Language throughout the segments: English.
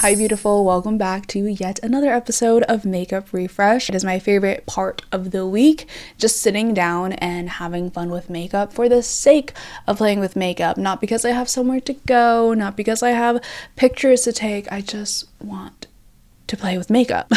Hi beautiful, welcome back to yet another episode of Makeup Refresh. It is my favorite part of the week, just sitting down and having fun with makeup for the sake of playing with makeup. Not because I have somewhere to go, not because I have pictures to take, I just want to play with makeup.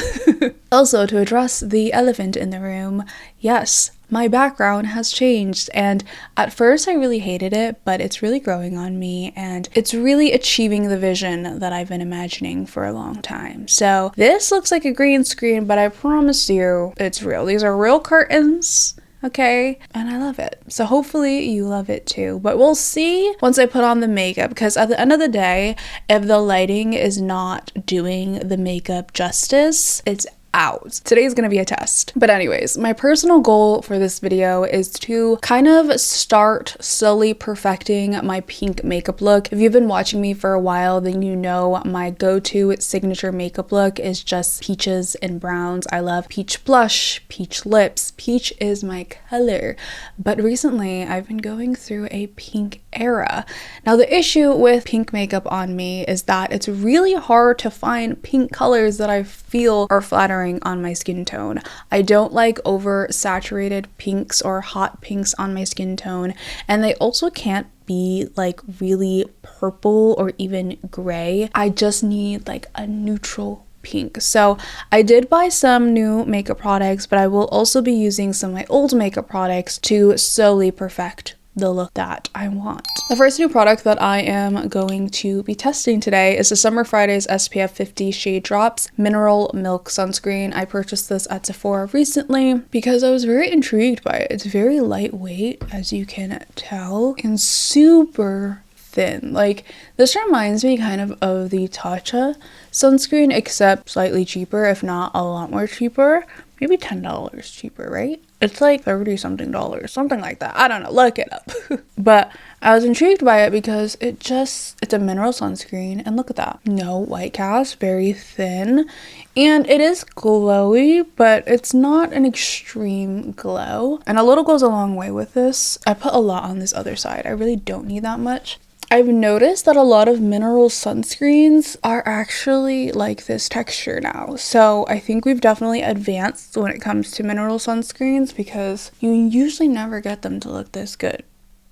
Also, to address the elephant in the room, yes, my background has changed, and at first I really hated it, but it's really growing on me and it's really achieving the vision that I've been imagining for a long time. So this looks like a green screen, but I promise you it's real. These are real curtains. Okay, and I love it. So hopefully you love it too. But we'll see once I put on the makeup, because at the end of the day, if the lighting is not doing the makeup justice, it's out. Today's gonna be a test. But anyways, my personal goal for this video is to kind of start slowly perfecting my pink makeup look. If you've been watching me for a while, then you know my go-to signature makeup look is just peaches and browns. I love peach blush, peach lips. Peach is my color. But recently, I've been going through a pink era. Now, the issue with pink makeup on me is that it's really hard to find pink colors that I feel are flattering on my skin tone. I don't like oversaturated pinks or hot pinks on my skin tone, and they also can't be like really purple or even gray. I just need like a neutral pink. So I did buy some new makeup products, but I will also be using some of my old makeup products to slowly perfect the look that I want. The first new product that I am going to be testing today is the Summer Fridays SPF 50 Shade Drops Mineral Milk Sunscreen. I purchased this at Sephora recently because I was very intrigued by it. It's very lightweight, as you can tell, and super thin. Like, this reminds me kind of the Tatcha sunscreen, except slightly cheaper, if not a lot more cheaper. Maybe $10 cheaper, right? It's like 30 something dollars, something like that. I don't know, look it up. But I was intrigued by it because it's a mineral sunscreen, and look at that. No white cast, very thin, and it is glowy, but it's not an extreme glow. And a little goes a long way with this. I put a lot on this other side. I really don't need that much. I've noticed that a lot of mineral sunscreens are actually like this texture now. So I think we've definitely advanced when it comes to mineral sunscreens, because you usually never get them to look this good.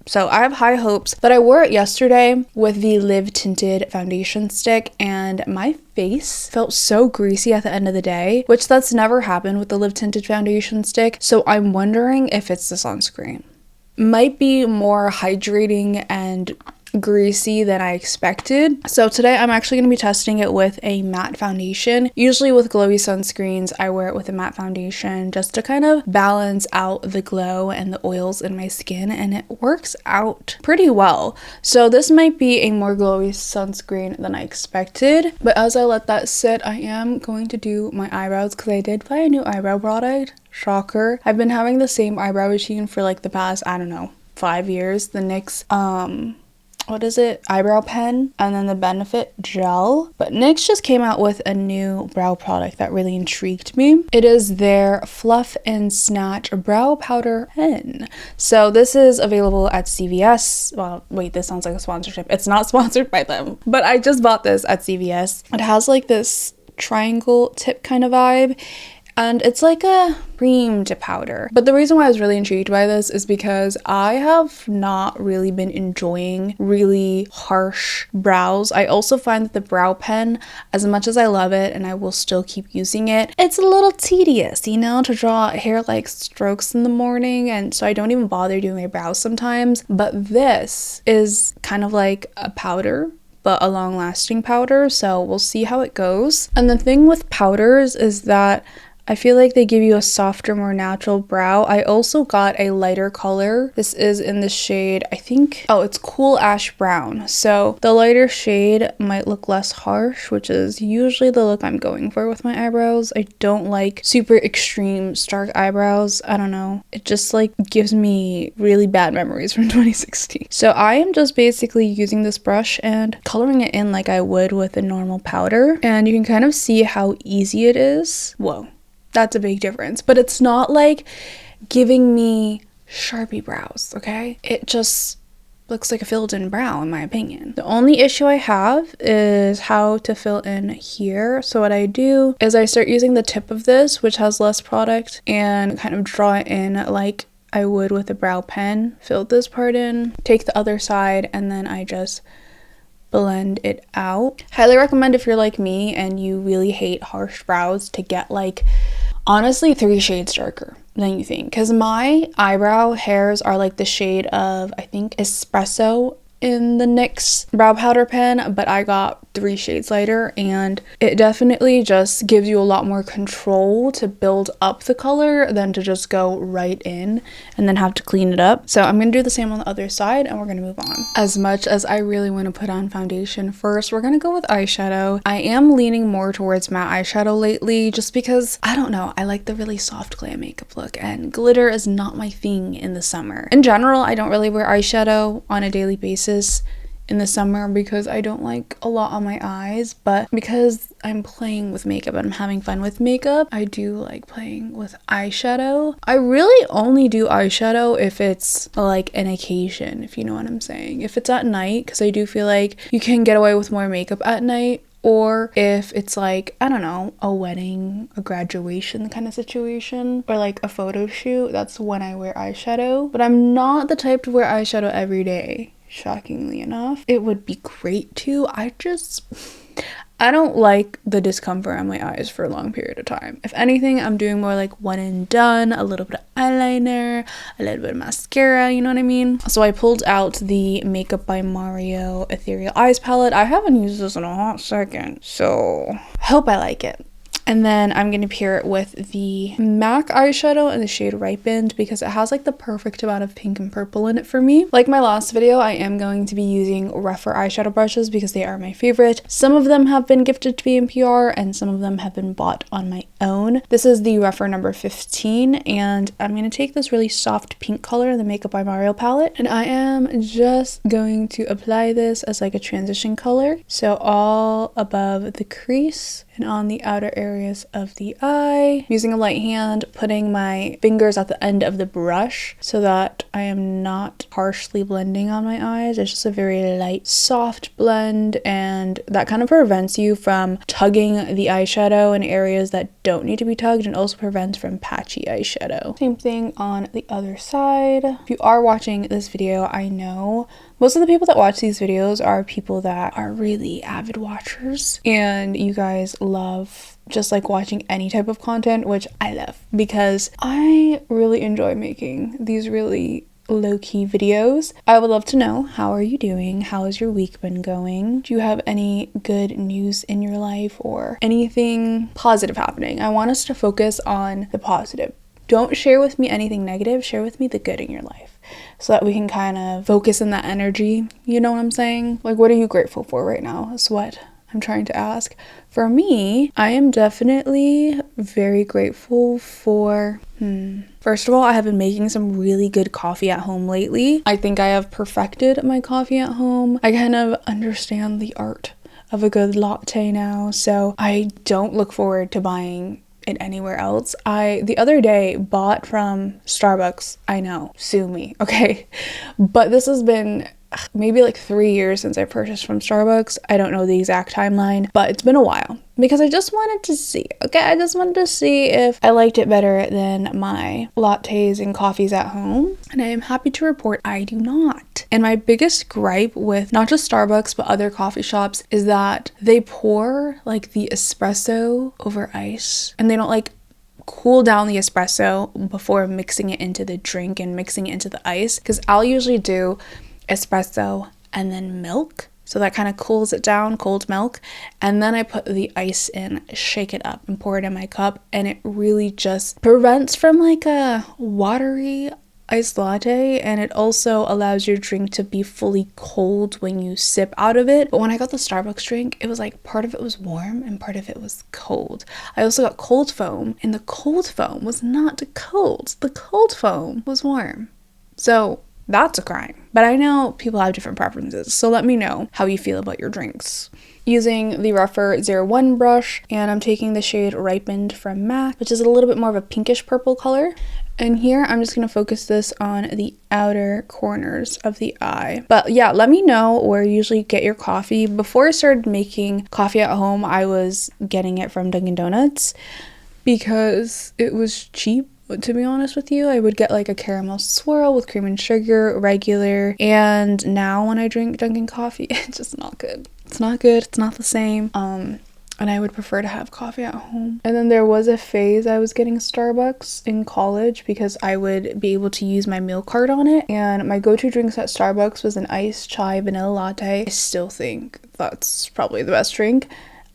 So I have high hopes. But I wore it yesterday with the Live Tinted foundation stick, and my face felt so greasy at the end of the day, which that's never happened with the Live Tinted foundation stick. So I'm wondering if it's the sunscreen. Might be more hydrating and greasy than I expected. So today I'm actually going to be testing it with a matte foundation. Usually with glowy sunscreens, I wear it with a matte foundation just to kind of balance out the glow and the oils in my skin, and it works out pretty well. So this might be a more glowy sunscreen than I expected, but as I let that sit, I am going to do my eyebrows because I did buy a new eyebrow product. Shocker. I've been having the same eyebrow routine for like the past, I don't know, 5 years. The NYX what is it? Eyebrow pen, and then the Benefit gel. But NYX just came out with a new brow product that really intrigued me. It is their Fluff and Snatch brow powder pen. So this is available at CVS. Well, wait, this sounds like a sponsorship. It's not sponsored by them, but I just bought this at CVS. It has like this triangle tip kind of vibe, and it's like a creamed powder. But the reason why I was really intrigued by this is because I have not really been enjoying really harsh brows. I also find that the brow pen, as much as I love it and I will still keep using it, it's a little tedious, you know, to draw hair-like strokes in the morning, and so I don't even bother doing my brows sometimes. But this is kind of like a powder, but a long-lasting powder, so we'll see how it goes. And the thing with powders is that I feel like they give you a softer, more natural brow. I also got a lighter color. This is in the shade, I think, oh, it's Cool Ash Brown. So the lighter shade might look less harsh, which is usually the look I'm going for with my eyebrows. I don't like super extreme stark eyebrows. I don't know. It just like gives me really bad memories from 2016. So I am just basically using this brush and coloring it in like I would with a normal powder. And you can kind of see how easy it is. Whoa. That's a big difference, but it's not like giving me Sharpie brows, okay? It just looks like a filled in brow in my opinion. The only issue I have is how to fill in here. So what I do is I start using the tip of this, which has less product, and kind of draw it in like I would with a brow pen. Fill this part in, take the other side, and then I just blend it out. Highly recommend if you're like me and you really hate harsh brows to get like honestly 3 shades darker than you think, because my eyebrow hairs are like the shade of I think espresso in the NYX brow powder pen, but I got 3 shades lighter, and it definitely just gives you a lot more control to build up the color than to just go right in and then have to clean it up. So I'm gonna do the same on the other side and we're gonna move on. As much as I really want to put on foundation first, we're gonna go with eyeshadow. I am leaning more towards matte eyeshadow lately just because, I don't know, I like the really soft glam makeup look, and glitter is not my thing in the summer. In general, I don't really wear eyeshadow on a daily basis in the summer because I don't like a lot on my eyes, but because I'm playing with makeup and I'm having fun with makeup, I do like playing with eyeshadow. I really only do eyeshadow if it's like an occasion, if you know what I'm saying. If it's at night, because I do feel like you can get away with more makeup at night, or if it's like, I don't know, a wedding, a graduation kind of situation, or like a photo shoot, that's when I wear eyeshadow. But I'm not the type to wear eyeshadow every day. Shockingly enough, it would be great to. I don't like the discomfort on my eyes for a long period of time. If anything, I'm doing more like one and done, a little bit of eyeliner, a little bit of mascara, you know what I mean? So I pulled out the Makeup by Mario Ethereal Eyes palette. I haven't used this in a hot second, so I hope I like it. And then I'm going to pair it with the MAC eyeshadow in the shade Ripened because it has like the perfect amount of pink and purple in it for me. Like my last video, I am going to be using rougher eyeshadow brushes because they are my favorite. Some of them have been gifted to me in PR and some of them have been bought on my own. This is the rougher number 15, and I'm going to take this really soft pink color in the Makeup by Mario palette, and I am just going to apply this as like a transition color. So all above the crease and on the outer areas of the eye, using a light hand, putting my fingers at the end of the brush so that I am not harshly blending on my eyes. It's just a very light, soft blend, and that kind of prevents you from tugging the eyeshadow in areas that don't need to be tugged, and also prevents from patchy eyeshadow. Same thing on the other side. If you are watching this video, I know most of the people that watch these videos are people that are really avid watchers, and you guys love just like watching any type of content, which I love because I really enjoy making these really low-key videos. I would love to know, how are you doing? How has your week been going? Do you have any good news in your life or anything positive happening? I want us to focus on the positive. Don't share with me anything negative, share with me the good in your life so that we can kind of focus in that energy. You know what I'm saying? Like, what are you grateful for right now is what I'm trying to ask. For me, I am definitely very grateful for, first of all, I have been making some really good coffee at home lately. I think I have perfected my coffee at home. I kind of understand the art of a good latte now, so I don't look forward to buying it anywhere else. I the other day bought from Starbucks. I know, sue me, okay? But this has been maybe like 3 years since I purchased from Starbucks. I don't know the exact timeline, but it's been a while because I just wanted to see, okay? I just wanted to see if I liked it better than my lattes and coffees at home. And I am happy to report I do not. And my biggest gripe with not just Starbucks, but other coffee shops is that they pour like the espresso over ice, and they don't like cool down the espresso before mixing it into the drink and mixing it into the ice. Because I'll usually do espresso and then milk, so that kind of cools it down, cold milk, and then I put the ice in, shake it up and pour it in my cup, and it really just prevents from like a watery iced latte, and it also allows your drink to be fully cold when you sip out of it. But when I got the Starbucks drink, it was like part of it was warm and part of it was cold. I also got cold foam, and the cold foam was not cold. The cold foam was warm. So that's a crime. But I know people have different preferences, so let me know how you feel about your drinks. Using the rougher 01 brush, and I'm taking the shade Ripened from MAC, which is a little bit more of a pinkish purple color. And here I'm just going to focus this on the outer corners of the eye. But yeah, let me know where you usually get your coffee. Before I started making coffee at home, I was getting it from Dunkin' Donuts because it was cheap. To be honest with you, I would get like a caramel swirl with cream and sugar, regular, and now when I drink Dunkin' coffee, it's just not good. It's not good. It's not the same. And I would prefer to have coffee at home. And then there was a phase I was getting Starbucks in college because I would be able to use my meal card on it. And my go-to drinks at Starbucks was an iced chai vanilla latte. I still think that's probably the best drink.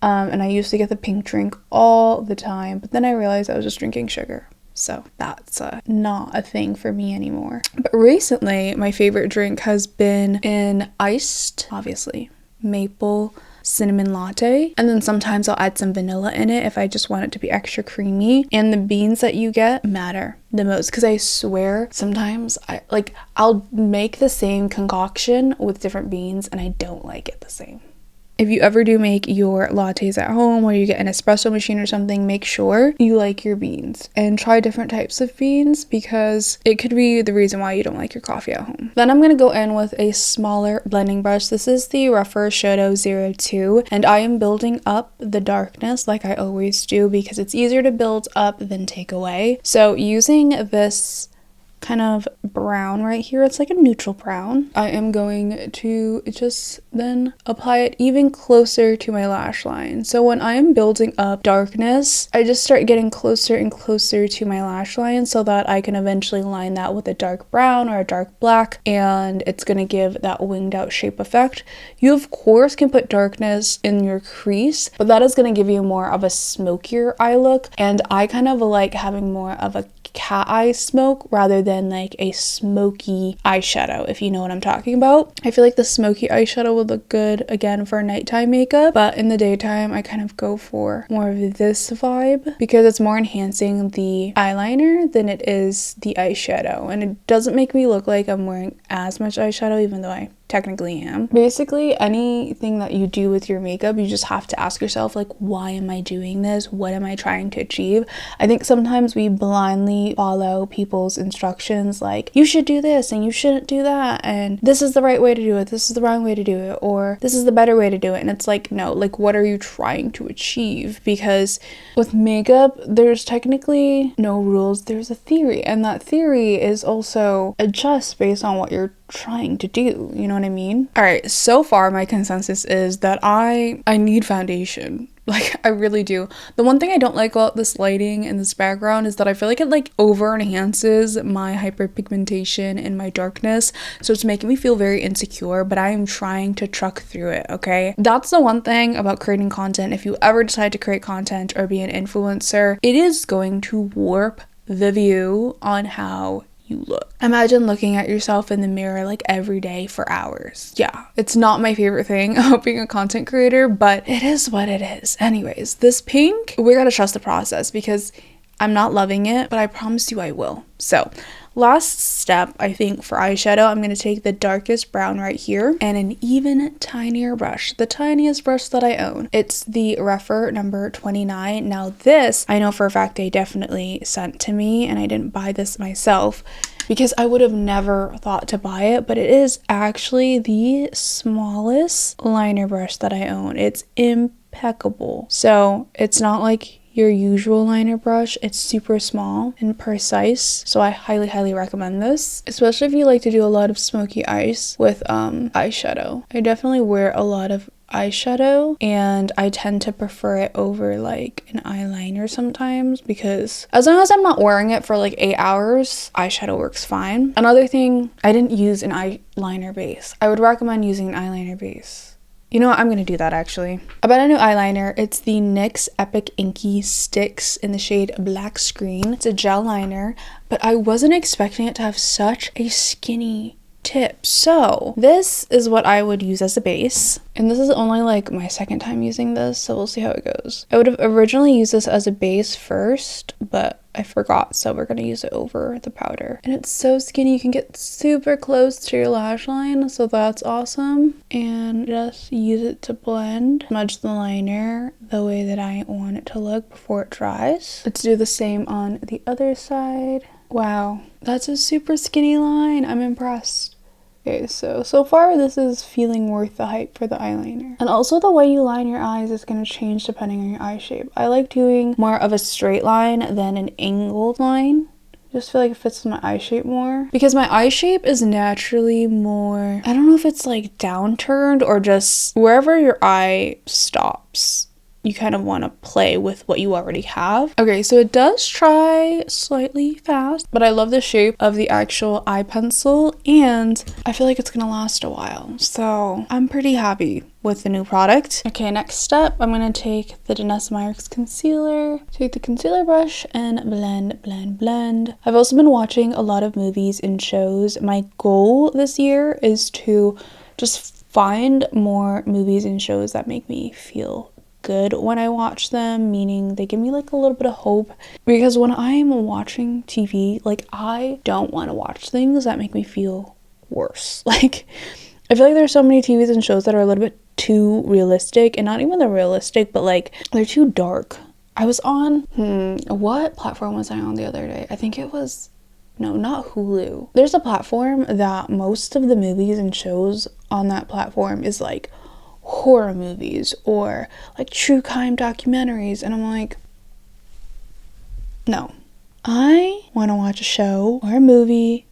And I used to get the pink drink all the time, but then I realized I was just drinking sugar. So that's not a thing for me anymore. But recently, my favorite drink has been an iced, obviously, maple cinnamon latte, and then sometimes I'll add some vanilla in it if I just want it to be extra creamy. And the beans that you get matter the most, because I swear sometimes I'll make the same concoction with different beans and I don't like it the same. If you ever do make your lattes at home or you get an espresso machine or something, make sure you like your beans and try different types of beans because it could be the reason why you don't like your coffee at home. Then I'm going to go in with a smaller blending brush. This is the Rougher Shadow 02 and I am building up the darkness like I always do because it's easier to build up than take away. So using this kind of brown right here, it's like a neutral brown, I am going to just then apply it even closer to my lash line. So when I am building up darkness, I just start getting closer and closer to my lash line so that I can eventually line that with a dark brown or a dark black, and it's going to give that winged out shape effect. You of course can put darkness in your crease, but that is going to give you more of a smokier eye look, and I kind of like having more of a cat eye smoke rather than like a smoky eyeshadow, if you know what I'm talking about. I feel like the smoky eyeshadow would look good again for nighttime makeup, but in the daytime I kind of go for more of this vibe because it's more enhancing the eyeliner than it is the eyeshadow, and it doesn't make me look like I'm wearing as much eyeshadow even though I technically am. Basically, anything that you do with your makeup, you just have to ask yourself, like, why am I doing this? What am I trying to achieve? I think sometimes we blindly follow people's instructions, like, you should do this and you shouldn't do that, and this is the right way to do it, this is the wrong way to do it, or this is the better way to do it. And it's like, no, like, what are you trying to achieve? Because with makeup, there's technically no rules, there's a theory, and that theory is also adjust based on what you're trying to do, you know what I mean? All right, so far my consensus is that I need foundation. Like, I really do. The one thing I don't like about this lighting and this background is that I feel like it like over enhances my hyperpigmentation and my darkness, so it's making me feel very insecure, but I am trying to truck through it, okay? That's the one thing about creating content. If you ever decide to create content or be an influencer, it is going to warp the view on how you look. Imagine looking at yourself in the mirror like every day for hours. Yeah, it's not my favorite thing about being a content creator, but it is what it is. Anyways, this pink, we gotta trust the process because I'm not loving it, but I promise you I will. So last step, I think, for eyeshadow, I'm going to take the darkest brown right here and an even tinier brush, the tiniest brush that I own. It's the Rougher number 29. Now this, I know for a fact they definitely sent to me, and I didn't buy this myself because I would have never thought to buy it, but it is actually the smallest liner brush that I own. It's impeccable. So it's not like your usual liner brush, it's super small and precise, so I highly recommend this, especially if you like to do a lot of smoky eyes with eyeshadow. I definitely wear a lot of eyeshadow and I tend to prefer it over like an eyeliner sometimes because as long as I'm not wearing it for like 8 hours, eyeshadow works fine. Another thing, I didn't use an eyeliner base. I would recommend using an eyeliner base. You know what? I'm going to do that actually. About a new eyeliner, it's the NYX Epic Inky Sticks in the shade Black Screen. It's a gel liner, but I wasn't expecting it to have such a skinny tip. So this is what I would use as a base. And this is only like my second time using this, so we'll see how it goes. I would have originally used this as a base first, but I forgot, so we're gonna use it over the powder. And it's so skinny, you can get super close to your lash line, so that's awesome. And just use it to blend, smudge the liner the way that I want it to look before it dries. Let's do the same on the other side. Wow, that's a super skinny line. I'm impressed. Okay, so far this is feeling worth the hype for the eyeliner. And also the way you line your eyes is going to change depending on your eye shape. I like doing more of a straight line than an angled line. Just feel like it fits with my eye shape more. Because my eye shape is naturally more, I don't know if it's like downturned or just wherever your eye stops, you kind of want to play with what you already have. Okay, so it does try slightly fast, but I love the shape of the actual eye pencil and I feel like it's gonna last a while. So I'm pretty happy with the new product. Okay, next step, I'm gonna take the Danessa Myricks concealer, take the concealer brush and blend, blend, blend. I've also been watching a lot of movies and shows. My goal this year is to just find more movies and shows that make me feel good when I watch them, meaning they give me like a little bit of hope, because when I'm watching TV, like I don't want to watch things that make me feel worse. Like I feel like there's so many TVs and shows that are a little bit too realistic, and not even the realistic, but like they're too dark. I was on what platform was I on the other day? I think it was, no, not Hulu. There's a platform that most of the movies and shows on that platform is like horror movies or like true crime documentaries, and I'm like, no, I want to watch a show or a movie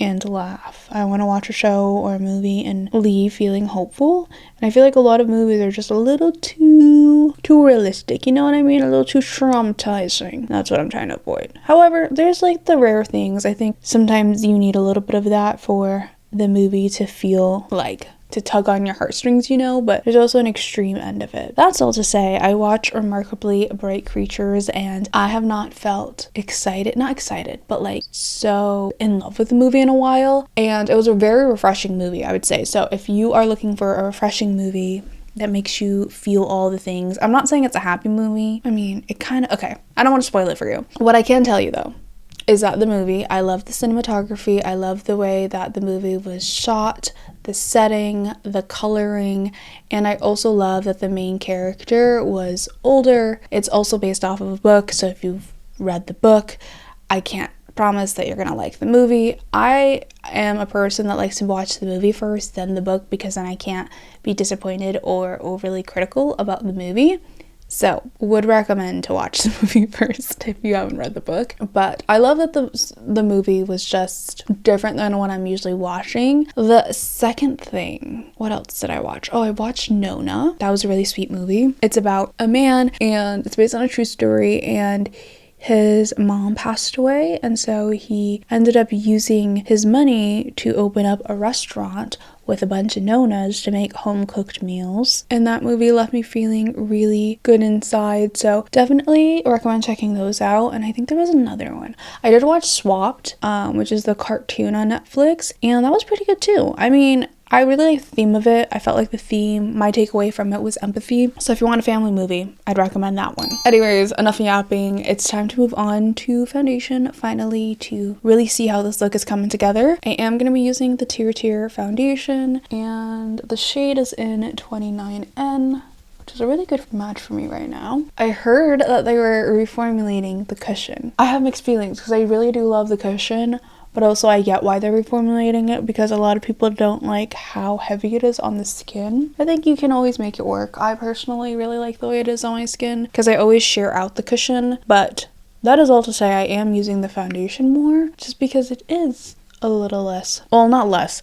and laugh. I want to watch a show or a movie and leave feeling hopeful. And I feel like a lot of movies are just a little too realistic, you know what I mean? A little too traumatizing. That's what I'm trying to avoid. However, there's like the rare things. I think sometimes you need a little bit of that for the movie to feel like to tug on your heartstrings, you know, but there's also an extreme end of it. That's all to say, I watch Remarkably Bright Creatures and I have not felt not excited, but like so in love with the movie in a while, and it was a very refreshing movie, I would say. So if you are looking for a refreshing movie that makes you feel all the things, I'm not saying it's a happy movie. I mean, it kind of, okay, I don't want to spoil it for you. What I can tell you though is that the movie, I love the cinematography, I love the way that the movie was shot, the setting, the coloring, and I also love that the main character was older. It's also based off of a book, so if you've read the book, I can't promise that you're gonna like the movie. I am a person that likes to watch the movie first, then the book, because then I can't be disappointed or overly critical about the movie. So, would recommend to watch the movie first if you haven't read the book. But I love that the movie was just different than what I'm usually watching. The second thing, what else did I watch? Oh, I watched Nona. That was a really sweet movie. It's about a man and it's based on a true story, and his mom passed away, and so he ended up using his money to open up a restaurant with a bunch of nonas to make home-cooked meals. And that movie left me feeling really good inside, so definitely recommend checking those out. And I think there was another one. I did watch Swapped, which is the cartoon on Netflix, and that was pretty good too. I mean, I really like the theme of it. I felt like the theme, my takeaway from it was empathy. So if you want a family movie, I'd recommend that one. Anyways, enough yapping. It's time to move on to foundation, finally, to really see how this look is coming together. I am going to be using the Tier foundation, and the shade is in 29N. Which is a really good match for me right now. I heard that they were reformulating the cushion. I have mixed feelings because I really do love the cushion, but also I get why they're reformulating it, because a lot of people don't like how heavy it is on the skin. I think you can always make it work. I personally really like the way it is on my skin because I always shear out the cushion, but that is all to say I am using the foundation more just because it is a little less, well, not less,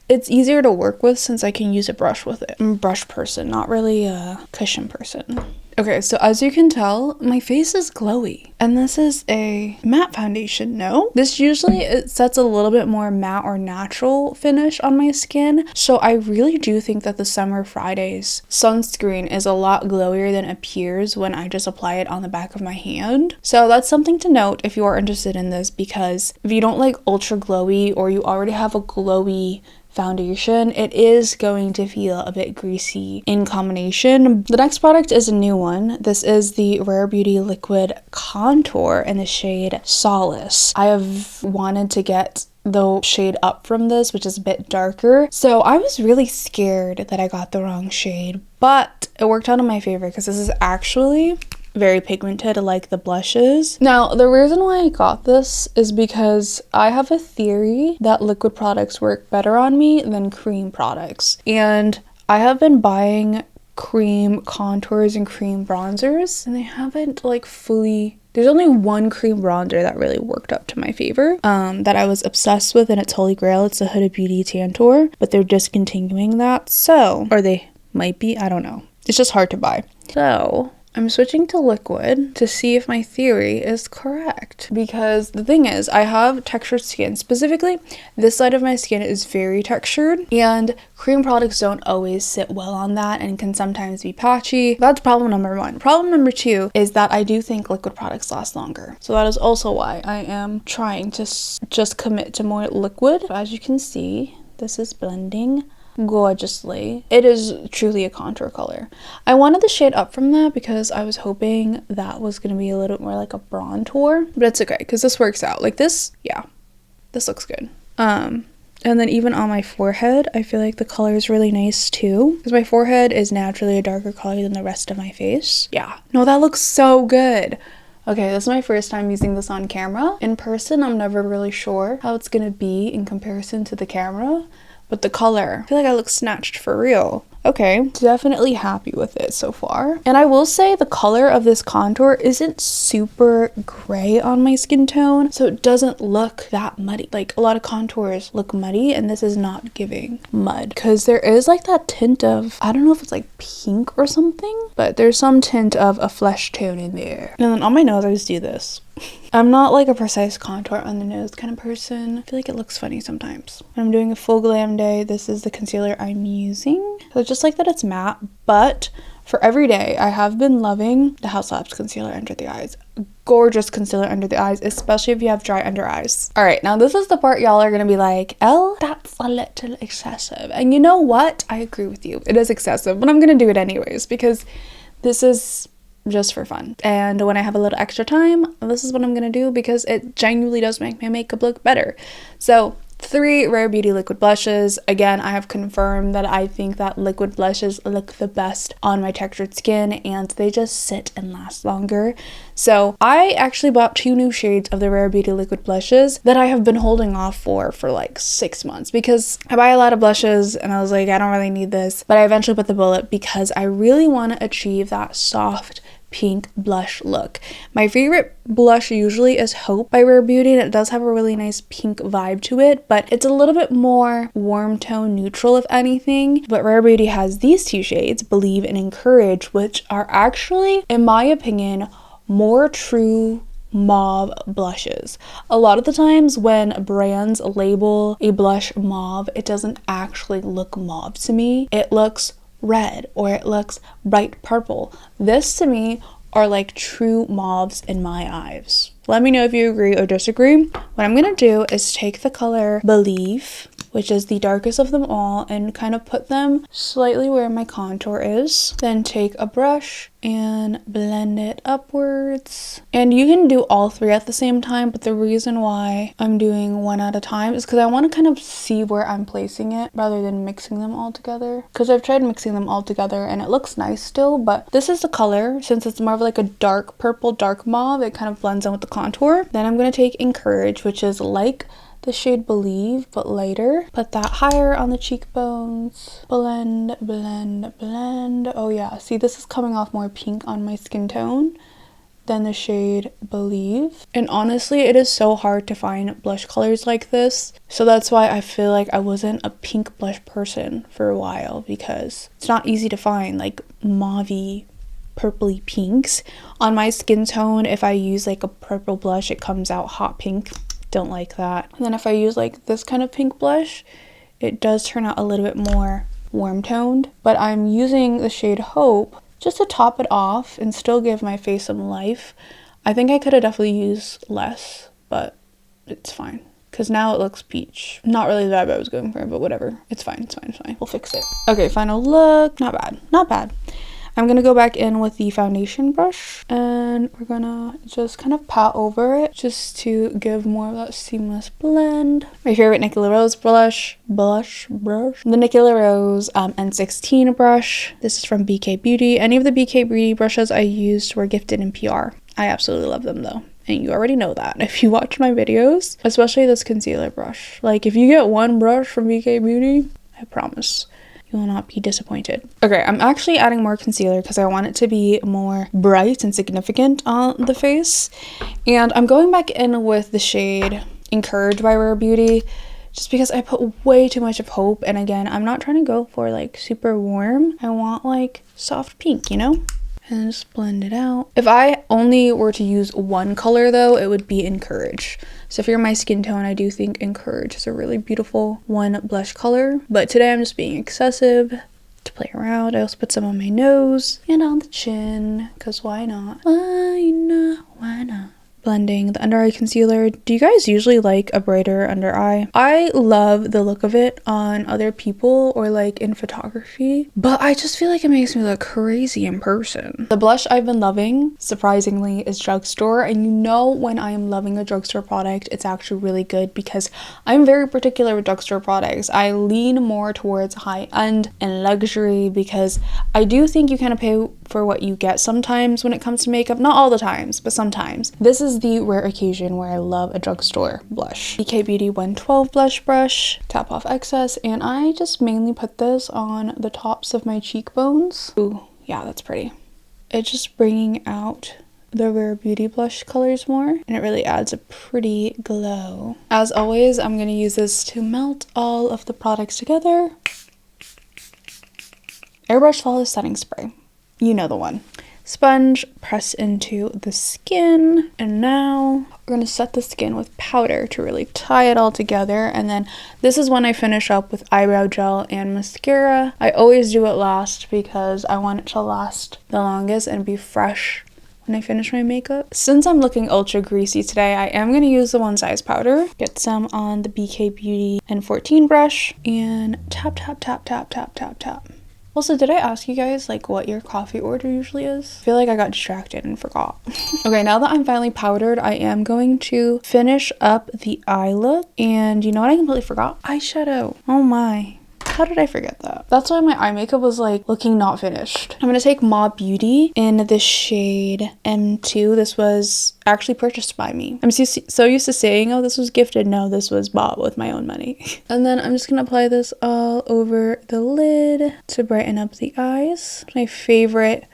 it's easier to work with since I can use a brush with it. I'm a brush person, not really a cushion person. Okay, so as you can tell, my face is glowy, and this is a matte foundation, no? This usually, it sets a little bit more matte or natural finish on my skin, so I really do think that the Summer Fridays sunscreen is a lot glowier than it appears when I just apply it on the back of my hand. So that's something to note if you are interested in this, because if you don't like ultra glowy or you already have a glowy foundation, it is going to feel a bit greasy in combination. The next product is a new one. This is the Rare Beauty Liquid Contour in the shade Solace. I have wanted to get the shade up from this, which is a bit darker, so I was really scared that I got the wrong shade, but it worked out in my favor because this is actually very pigmented like the blushes. Now, the reason why I got this is because I have a theory that liquid products work better on me than cream products. And I have been buying cream contours and cream bronzers, and they haven't like fully... There's only one cream bronzer that really worked up to my favor, that I was obsessed with, and it's holy grail. It's the Huda Beauty Tantour, but they're discontinuing that. So, or they might be, I don't know. It's just hard to buy. So I'm switching to liquid to see if my theory is correct, because the thing is, I have textured skin. Specifically, this side of my skin is very textured, and cream products don't always sit well on that and can sometimes be patchy. That's problem number one. Problem number two is that I do think liquid products last longer. So that is also why I am trying to just commit to more liquid. As you can see, this is blending gorgeously. It is truly a contour color. I wanted the shade up from that because I was hoping that was going to be a little bit more like a bronzer, but it's okay because this works out. Like this, yeah, this looks good. And then even on my forehead, I feel like the color is really nice too, because my forehead is naturally a darker color than the rest of my face. Yeah, no, that looks so good. Okay, this is my first time using this on camera. In person, I'm never really sure how it's gonna be in comparison to the camera. But the color, I feel like I look snatched for real. Okay, definitely happy with it so far. And I will say the color of this contour isn't super gray on my skin tone, so it doesn't look that muddy. Like a lot of contours look muddy, and this is not giving mud, because there is like that tint of, I don't know if it's like pink or something, but there's some tint of a flesh tone in there. And then on my nose, I just do this. I'm not like a precise contour on the nose kind of person. I feel like it looks funny sometimes. When I'm doing a full glam day, this is the concealer I'm using. So just like that, it's matte, but for every day, I have been loving the House Labs concealer under the eyes. Gorgeous concealer under the eyes, especially if you have dry under eyes. All right, now this is the part y'all are gonna be like, Elle, that's a little excessive. And you know what? I agree with you. It is excessive, but I'm gonna do it anyways because this is just for fun. And when I have a little extra time, this is what I'm gonna do because it genuinely does make my makeup look better. So 3 Rare Beauty liquid blushes. Again, I have confirmed that I think that liquid blushes look the best on my textured skin, and they just sit and last longer. So I actually bought 2 new shades of the Rare Beauty liquid blushes that I have been holding off for like 6 months, because I buy a lot of blushes and I was like, I don't really need this, but I eventually put the bullet because I really want to achieve that soft pink blush look. My favorite blush usually is Hope by Rare Beauty, and it does have a really nice pink vibe to it, but it's a little bit more warm tone neutral if anything. But Rare Beauty has these 2 shades, Believe and Encourage, which are actually, in my opinion, more true mauve blushes. A lot of the times when brands label a blush mauve, it doesn't actually look mauve to me. It looks red or it looks bright purple. This to me are like true mauves in my eyes. Let me know if you agree or disagree. What I'm gonna do is take the color Believe, which is the darkest of them all, and kind of put them slightly where my contour is. Then take a brush and blend it upwards. And you can do all 3 at the same time, but the reason why I'm doing one at a time is because I want to kind of see where I'm placing it rather than mixing them all together. Because I've tried mixing them all together and it looks nice still, but this is the color. Since it's more of like a dark purple, dark mauve, it kind of blends in with the contour. Then I'm going to take Encourage, which is like the shade Believe but lighter. Put that higher on the cheekbones. Blend, blend, blend. Oh yeah, see, this is coming off more pink on my skin tone than the shade Believe. And honestly, it is so hard to find blush colors like this, so that's why I feel like I wasn't a pink blush person for a while, because it's not easy to find like mauvey purpley pinks on my skin tone. If I use like a purple blush, it comes out hot pink. Don't like that. And then if I use like this kind of pink blush, it does turn out a little bit more warm toned. But I'm using the shade Hope just to top it off and still give my face some life. I think I could have definitely used less, but it's fine, because now it looks peach. Not really the vibe I was going for, but whatever. It's fine, it's fine, it's fine. We'll fix it. Okay, final look. Not bad, not bad. I'm gonna go back in with the foundation brush and then we're gonna just kind of pat over it just to give more of that seamless blend. My favorite Nicola Rose blush, the Nicola Rose N16 brush. This is from BK Beauty. Any of the BK Beauty brushes I used were gifted in PR. I absolutely love them though. And you already know that if you watch my videos, especially this concealer brush. Like if you get one brush from BK Beauty, I promise you will not be disappointed. Okay, I'm actually adding more concealer because I want it to be more bright and significant on the face. And I'm going back in with the shade Encouraged by Rare Beauty just because I put way too much of Hope. And again, I'm not trying to go for like super warm. I want like soft pink, you know? And just blend it out. If I only were to use one color though, it would be Encourage. So if you're my skin tone, I do think Encourage is a really beautiful one blush color. But today I'm just being excessive to play around. I also put some on my nose and on the chin, because why not? Why not? Why not? Blending the under eye concealer. Do you guys usually like a brighter under eye? I love the look of it on other people or like in photography, but I just feel like it makes me look crazy in person. The blush I've been loving, surprisingly, is Drugstore. And you know when I am loving a drugstore product, it's actually really good because I'm very particular with drugstore products. I lean more towards high-end and luxury because I do think you kind of pay for what you get sometimes when it comes to makeup. Not all the times, but sometimes. This is the rare occasion where I love a drugstore blush. BK Beauty 112 blush brush. Tap off excess, and I just mainly put this on the tops of my cheekbones. Ooh, yeah, that's pretty. It's just bringing out the Rare Beauty blush colors more, and it really adds a pretty glow. As always, I'm going to use this to melt all of the products together. Airbrush Flawless Setting Spray. You know the one. Sponge, press into the skin, and now we're going to set the skin with powder to really tie it all together. And then this is when I finish up with eyebrow gel and mascara. I always do it last because I want it to last the longest and be fresh when I finish my makeup. Since I'm looking ultra greasy today, I am going to use the One Size powder. Get some on the BK Beauty N14 brush and tap, tap, tap, tap, tap, tap, tap. Also, did I ask you guys like what your coffee order usually is? I feel like I got distracted and forgot. Okay, now that I'm finally powdered, I am going to finish up the eye look. And you know what I completely forgot? Eyeshadow. Oh my. How did I forget that? That's why my eye makeup was like looking not finished. I'm gonna take Ma Beauty in the shade M2. This was actually purchased by me. I'm so used to saying, oh, this was gifted. No, this was bought with my own money. And then I'm just gonna apply this all over the lid to brighten up the eyes. My favorite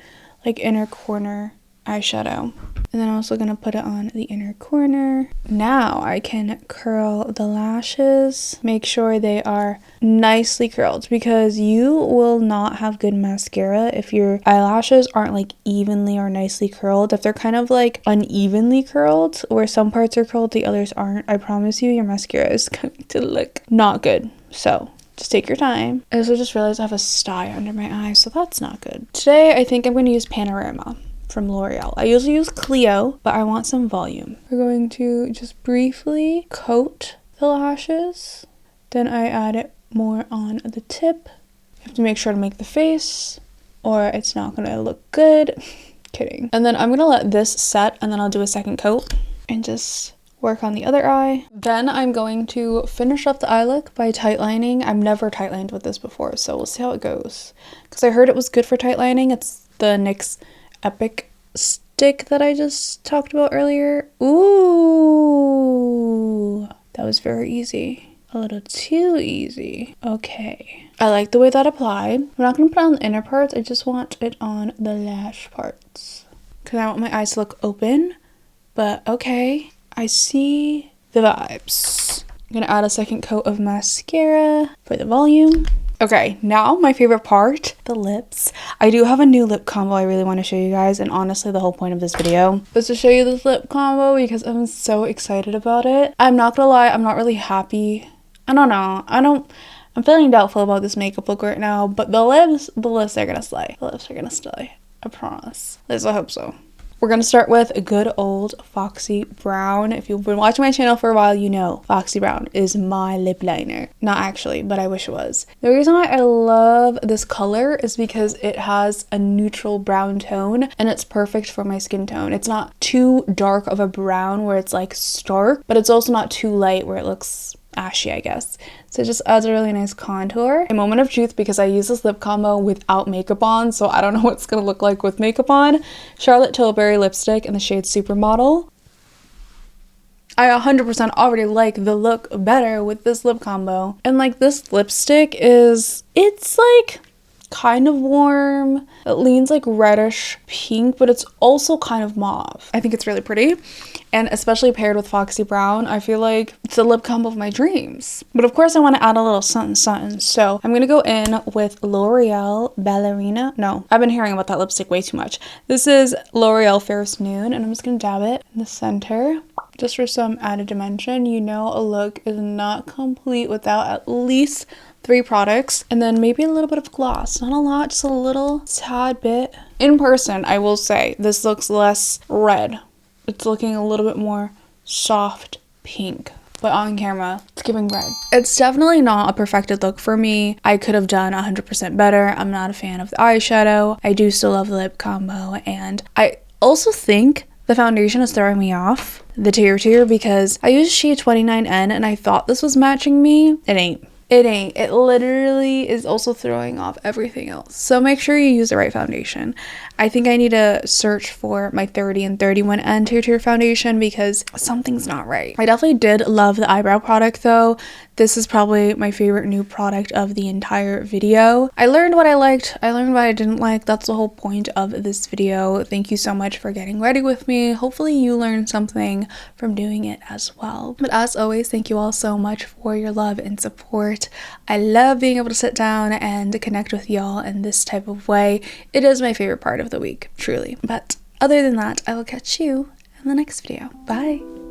like inner corner eyeshadow. And then I'm also going to put it on the inner corner. Now I can curl the lashes. Make sure they are nicely curled because you will not have good mascara if your eyelashes aren't like evenly or nicely curled. If they're kind of like unevenly curled, where some parts are curled, the others aren't, I promise you your mascara is going to look not good. So just take your time. I also just realized I have a sty under my eye, so that's not good. Today I think I'm going to use Panorama from L'Oreal. I usually use Clio, but I want some volume. We're going to just briefly coat the lashes. Then I add it more on the tip. You have to make sure to make the face or it's not going to look good. Kidding. And then I'm going to let this set and then I'll do a second coat and just work on the other eye. Then I'm going to finish up the eye look by tight lining. I've never tight lined with this before, so we'll see how it goes. Because I heard it was good for tight lining. It's the NYX Epic stick that I just talked about earlier. Ooh, that was very easy. A little too easy. Okay. I like the way that applied. I'm not going to put it on the inner parts. I just want it on the lash parts. Because I want my eyes to look open. But okay. I see the vibes. I'm going to add a second coat of mascara for the volume. Okay, now my favorite part, the lips. I do have a new lip combo I really want to show you guys, and honestly the whole point of this video was to show you this lip combo because I'm so excited about it. I'm not gonna lie, I'm not really happy. I don't know. I'm feeling doubtful about this makeup look right now, but the lips are gonna slay. The lips are gonna slay. I promise. At least I hope so. We're gonna start with a good old Foxy Brown. If you've been watching my channel for a while, you know Foxy Brown is my lip liner. Not actually, but I wish it was. The reason why I love this color is because it has a neutral brown tone and it's perfect for my skin tone. It's not too dark of a brown where it's like stark, but it's also not too light where it looks ashy, I guess. So it just adds a really nice contour. A moment of truth, because I use this lip combo without makeup on, so I don't know what it's gonna look like with makeup on. Charlotte Tilbury lipstick in the shade Supermodel. I 100% already like the look better with this lip combo. And like this lipstick it's like kind of warm. It leans like reddish pink, but it's also kind of mauve. I think it's really pretty. And especially paired with Foxy Brown, I feel like it's the lip combo of my dreams. But of course I want to add a little something something. So I'm going to go in with L'Oreal Ballerina. No, I've been hearing about that lipstick way too much. This is L'Oreal Fairest Noon, and I'm just going to dab it in the center just for some added dimension. You know, a look is not complete without at least 3 products, and then maybe a little bit of gloss. Not a lot, just a little tad bit. In person, I will say this looks less red. It's looking a little bit more soft pink, but on camera it's giving red. It's definitely not a perfected look for me. I could have done 100% better. I'm not a fan of the eyeshadow. I do still love the lip combo, and I also think the foundation is throwing me off, the Tear, because I used shade 29N and I thought this was matching me. It ain't. It ain't. It literally is also throwing off everything else. So make sure you use the right foundation. I think I need to search for my 30 and 31N Tear foundation because something's not right. I definitely did love the eyebrow product though. This is probably my favorite new product of the entire video. I learned what I liked. I learned what I didn't like. That's the whole point of this video. Thank you so much for getting ready with me. Hopefully you learned something from doing it as well. But as always, thank you all so much for your love and support. I love being able to sit down and connect with y'all in this type of way. It is my favorite part of the week, truly. But other than that, I will catch you in the next video. Bye!